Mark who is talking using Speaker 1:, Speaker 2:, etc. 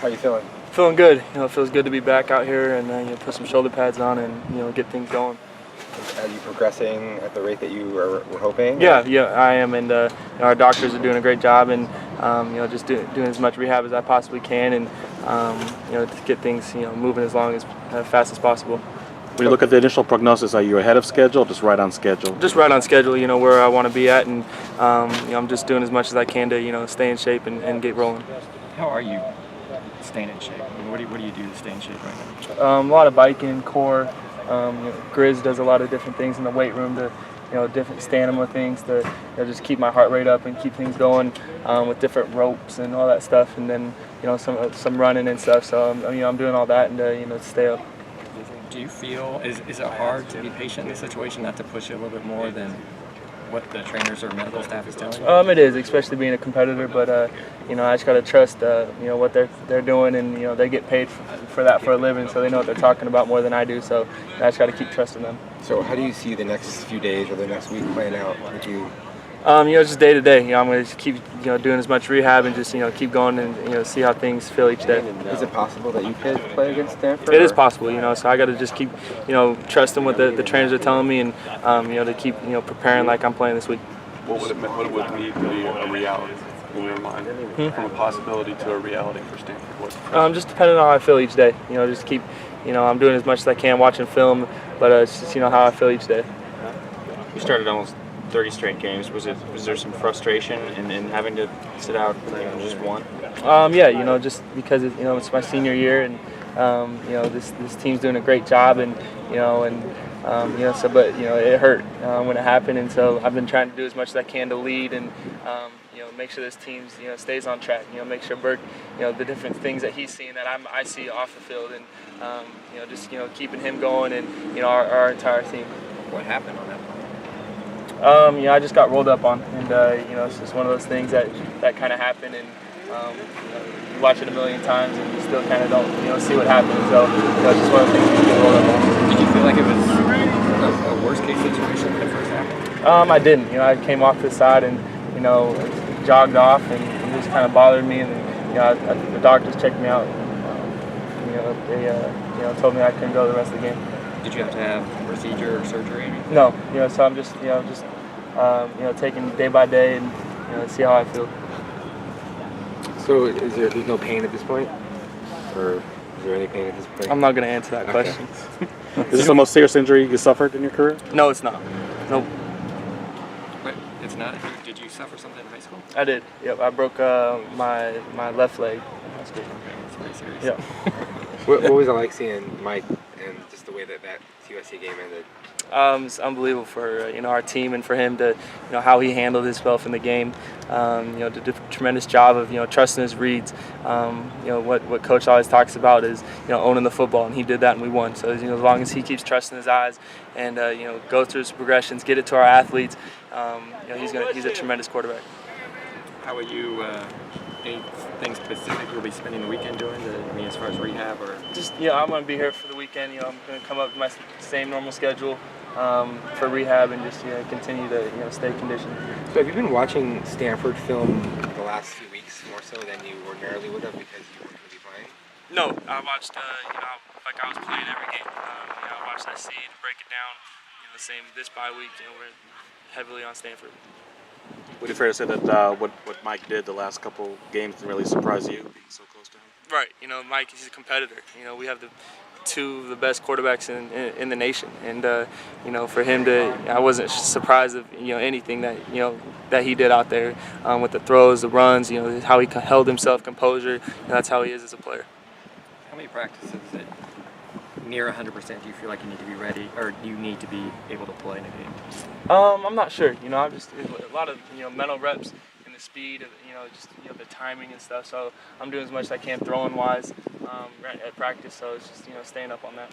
Speaker 1: How you feeling?
Speaker 2: Feeling good. It feels good to be back out here and put some shoulder pads on and get things going.
Speaker 1: Are you progressing at the rate that you were hoping?
Speaker 2: Yeah, I am, and our doctors are doing a great job, and just doing as much rehab as I possibly can, and to get things moving as fast as possible.
Speaker 3: When you look at the initial prognosis, are you ahead of schedule or just right on schedule?
Speaker 2: Just right on schedule, where I want to be at, and I'm just doing as much as I can to stay in shape and get rolling.
Speaker 4: How are you staying in shape? I mean, what do you do to stay in shape right now?
Speaker 2: A lot of biking, core. Grizz does a lot of different things in the weight room to, different stamina things to just keep my heart rate up and keep things going with different ropes and all that stuff, and then some running and stuff. So I'm doing all that and to stay up.
Speaker 4: Do you feel is it hard to be patient in this situation, not to push you a little bit more than what the trainers or medical staff is telling you?
Speaker 2: It is, especially being a competitor, but I just gotta trust what they're doing, and they get paid for that for a living, so they know what they're talking about more than I do. So I just gotta keep trusting them.
Speaker 1: So how do you see the next few days or the next week playing out with you?
Speaker 2: Just day to day. I'm gonna just keep doing as much rehab and just keep going and see how things feel each day.
Speaker 1: Is it possible that you could play against Stanford?
Speaker 2: It is possible, so I got to just keep trusting what the trainers are telling me, and to keep preparing like I'm playing this week.
Speaker 5: What would it need to be a reality in your mind, from a possibility to a reality for Stanford?
Speaker 2: Just depending on how I feel each day. Just keep I'm doing as much as I can, watching film, but it's just how I feel each day.
Speaker 6: You started almost 30 straight games. Was there some frustration in having to sit out just one?
Speaker 2: Yeah, just because it's my senior year, and this team's doing a great job, and but it hurt when it happened, and so I've been trying to do as much as I can to lead and make sure this team stays on track. Make sure Burke, the different things that he's seeing that I see off the field, and just keeping him going, and our entire team.
Speaker 4: What happened on that play?
Speaker 2: I just got rolled up on, and it's just one of those things that kind of happen, and you watch it a million times and you still kind of don't see what happened. So it's just one of the things you get rolled up on.
Speaker 4: Did you feel like it was a worst case situation when it first happened?
Speaker 2: I didn't. I came off the side and jogged off, and it just kind of bothered me, and then the doctors checked me out. They told me I couldn't go the rest of the game.
Speaker 4: Did you have to have a procedure or surgery or anything?
Speaker 2: No, so I'm just taking day by day and see how I feel.
Speaker 1: So there's no pain at this point, or is there any pain at this point?
Speaker 2: I'm not going to answer that question.
Speaker 3: Is this the most serious injury you suffered in your career?
Speaker 2: No, it's not. Nope.
Speaker 4: But it's not. Did you suffer something in high school?
Speaker 2: I did. Yep, I broke my left leg in high school.
Speaker 4: Okay, that's pretty serious.
Speaker 2: Yep.
Speaker 1: What was it like seeing Mike and just the way that USC game ended?
Speaker 2: It's unbelievable for our team, and for him to how he handled himself in the game. Did a tremendous job of trusting his reads. What coach always talks about is owning the football, and he did that, and we won. So as long as he keeps trusting his eyes and go through his progressions, get it to our athletes, he's a tremendous quarterback.
Speaker 4: How are you? Anything specific you'll be spending the weekend doing? As far as rehab or?
Speaker 2: Just I'm going to be here for the weekend. I'm going to come up with my same normal schedule for rehab, and just continue to stay conditioned.
Speaker 1: So have you been watching Stanford film the last few weeks more so than you ordinarily would have because you weren't going to be playing?
Speaker 2: No, I watched like I was playing every game. I watched that seed, break it down. The same this bye week. We're heavily on Stanford.
Speaker 3: Would it be fair to say that what Mike did the last couple games didn't really surprise you, being so close to him?
Speaker 2: Right. Mike, he's a competitor. We have two of the best quarterbacks in the nation, and for him I wasn't surprised of anything that he did out there with the throws, the runs, how he held himself, composure. That's how he is as a player.
Speaker 4: How many practices that near 100% do you feel like you need to be ready, or you need to be able to play in a game?
Speaker 2: I'm not sure. I'm just a lot of mental reps and the speed, the timing and stuff. So I'm doing as much as I can throwing wise at practice. So it's just staying up on that.